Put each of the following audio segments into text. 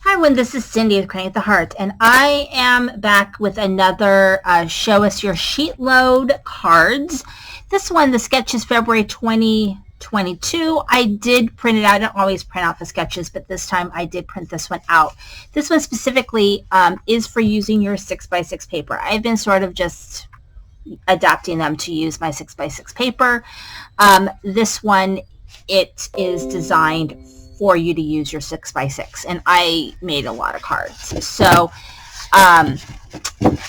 Hi everyone, this is Cindy of Creating the Heart, and I am back with another Show Us Your Sheetload cards. This one, the sketch is February 2022. I did print it out. I don't always print out the sketches, but this time I did print this one out. This one specifically is for using your 6x6 paper. I've been sort of just adapting them to use my 6x6 paper. This one, it is designed for you to use your 6x6, and I made a lot of cards. So I'm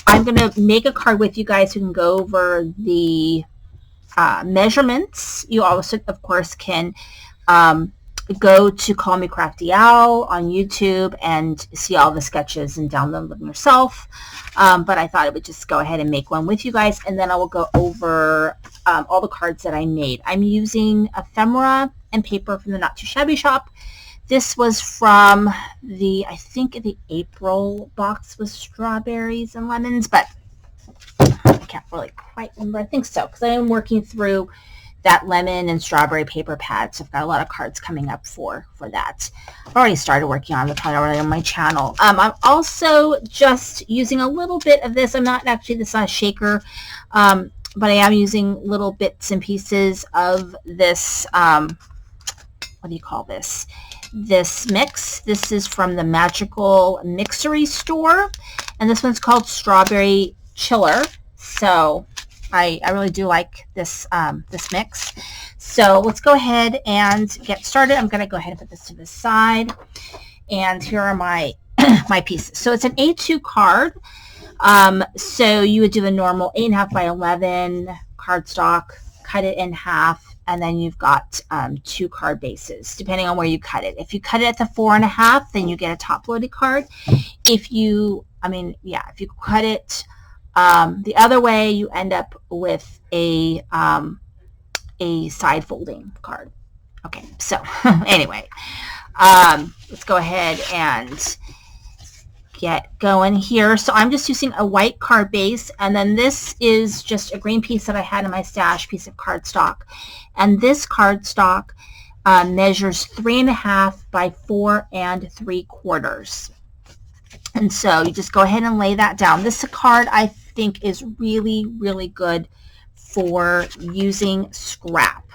going to make a card with you guys who can go over the measurements. You also, of course, can go to Call Me Crafty Owl on YouTube and see all the sketches and download them yourself. But I thought I would just go ahead and make one with you guys, and then I will go over all the cards that I made. I'm using ephemera and paper from the Not Too Shabby shop. This was from I think the April box was strawberries and lemons, but I can't really quite remember. I think so, because I am working through that lemon and strawberry paper pad, so I've got a lot of cards coming up for that. I've already started working on the pad already on my channel. I'm also just using a little bit of this. I'm not actually, this is not a shaker, but I am using little bits and pieces of this, what do you call this? This mix. This is from the Magical Mixery store, and this one's called Strawberry Chiller. So I really do like this this mix. So let's go ahead and get started. I'm going to go ahead and put this to the side, and here are my my pieces. So it's an A2 card. So you would do a normal 8.5 by 11 cardstock, cut it in half, and then you've got 2 card bases, depending on where you cut it. If you cut it at the 4.5, then you get a top-loaded card. If you cut it the other way, you end up with a side-folding card. Okay, so anyway, let's go ahead and get going here. So I'm just using a white card base, and then this is just a green piece that I had in my stash, piece of cardstock. And this cardstock measures 3.5 by 4 3/4. And so you just go ahead and lay that down. This card I think is really, really good for using scrap.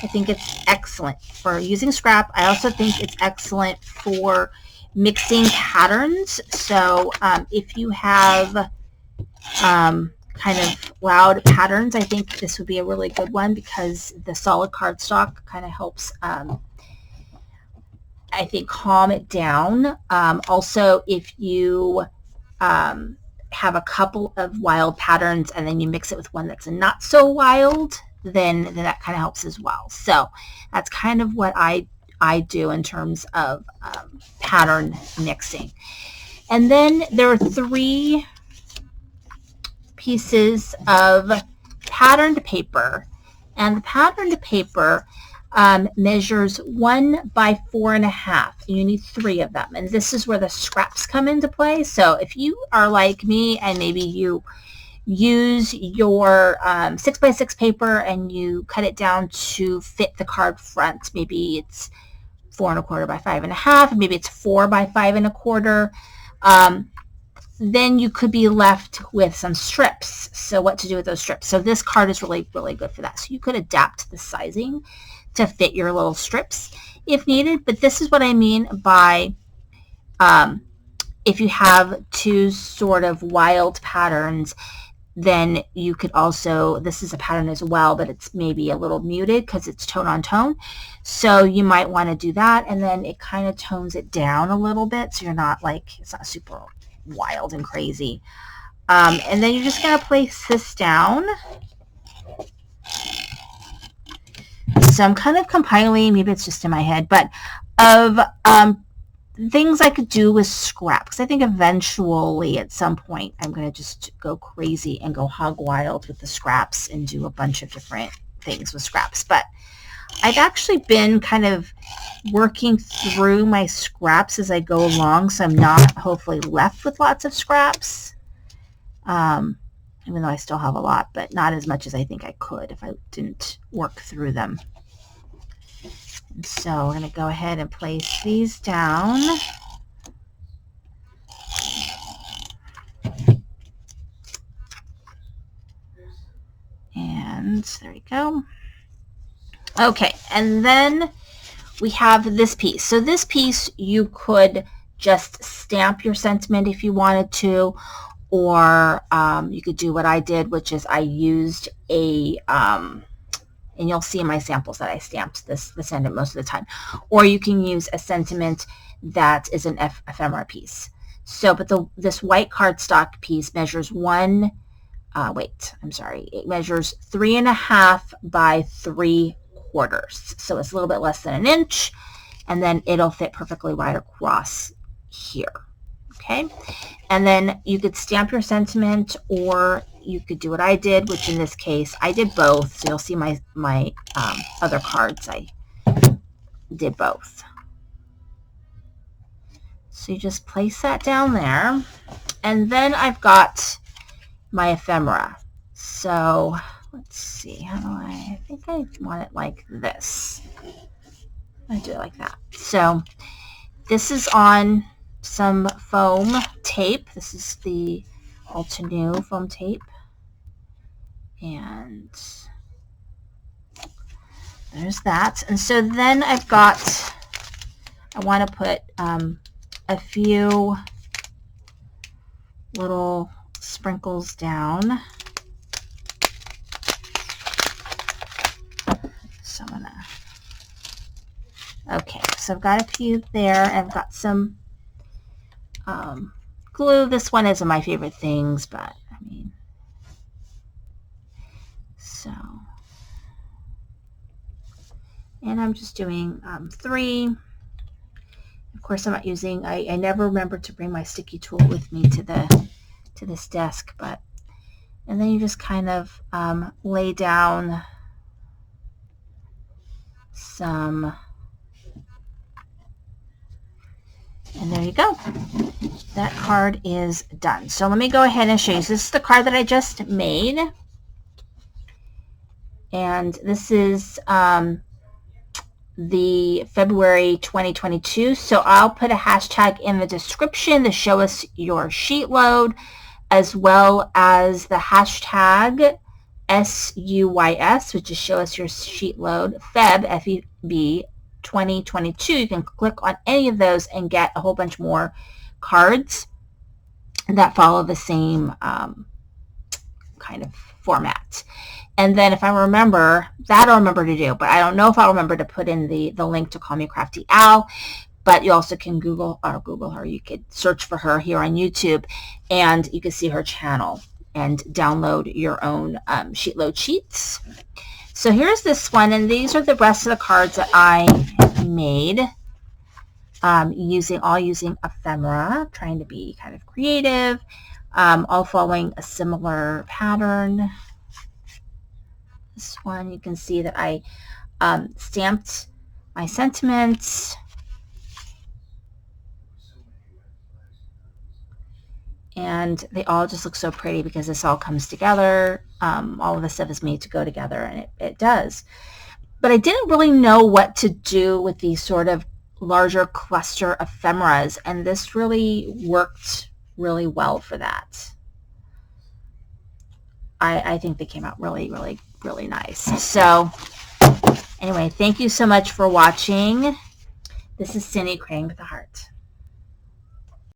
I think it's excellent for using scrap. I also think it's excellent for mixing patterns. So if you have kind of loud patterns, I think this would be a really good one, because the solid cardstock kind of helps, I think, calm it down. Also, if you have a couple of wild patterns and then you mix it with one that's not so wild, then that kind of helps as well. So that's kind of what I do in terms of pattern mixing. And then there are 3 pieces of patterned paper, and the patterned paper measures 1 by 4.5, and you need 3 of them, and this is where the scraps come into play. So if you are like me and maybe you use your 6x6 paper and you cut it down to fit the card front, maybe it's 4.25 by 5.5, maybe it's 4 by 5.25, then you could be left with some strips. So what to do with those strips? So this card is really, really good for that. So you could adapt the sizing to fit your little strips if needed. But this is what I mean by if you have 2 sort of wild patterns, then you could also, this is a pattern as well, but it's maybe a little muted because it's tone on tone. So you might want to do that, and then it kind of tones it down a little bit, so you're not like, it's not super wild and crazy. And then you're just going to place this down. So I'm kind of compiling, maybe it's just in my head, but of things I could do with scrap, because I think eventually at some point I'm going to just go crazy and go hog wild with the scraps and do a bunch of different things with scraps. But I've actually been kind of working through my scraps as I go along, so I'm not hopefully left with lots of scraps, even though I still have a lot, but not as much as I think I could if I didn't work through them. And so we're going to go ahead and place these down. And there you go. Okay, and then we have this piece. So this piece, you could just stamp your sentiment if you wanted to, or you could do what I did, which is I used a, and you'll see in my samples that I stamped the sentiment most of the time, or you can use a sentiment that is an ephemera piece. So, but this white cardstock piece measures it measures 3.5 by 3/4. So it's a little bit less than an inch, and then it'll fit perfectly right across here. Okay, and then you could stamp your sentiment, or you could do what I did, which in this case I did both. So you'll see my other cards, I did both. So you just place that down there, and then I've got my ephemera. So let's see, I think I want it like this. I do it like that. So this is on some foam tape. This is the Ultra New foam tape. And there's that. And so then I want to put a few little sprinkles down. So I'm gonna, okay, so I've got a few there. I've got some glue. This one isn't my favorite things, but I mean, so, and I'm just doing 3. Of course, I'm not using, I never remember to bring my sticky tool with me to this desk, but, and then you just kind of lay down some, and there you go. That card is done. So let me go ahead and show you. So this is the card that I just made, and this is the February 2022. So I'll put a hashtag in the description to show us your sheet load, as well as the hashtag SUYS, which is show us your sheet load, Feb, F-E-B 2022. You can click on any of those and get a whole bunch more cards that follow the same kind of format. And then if I remember, that I'll remember to do, but I don't know if I'll remember to put in the link to Call Me Crafty Al, but you also can Google her. You could search for her here on YouTube, and you can see her channel and download your own sheet load sheets. So here's this one, and these are the rest of the cards that I made using ephemera, trying to be kind of creative, all following a similar pattern. This one, you can see that I stamped my sentiments, and they all just look so pretty because this all comes together. All of this stuff is made to go together, and it does. But I didn't really know what to do with these sort of larger cluster ephemeras, and this really worked really well for that. I think they came out really, really, really nice. So anyway, thank you so much for watching. This is Cindy, Creating with a Heart.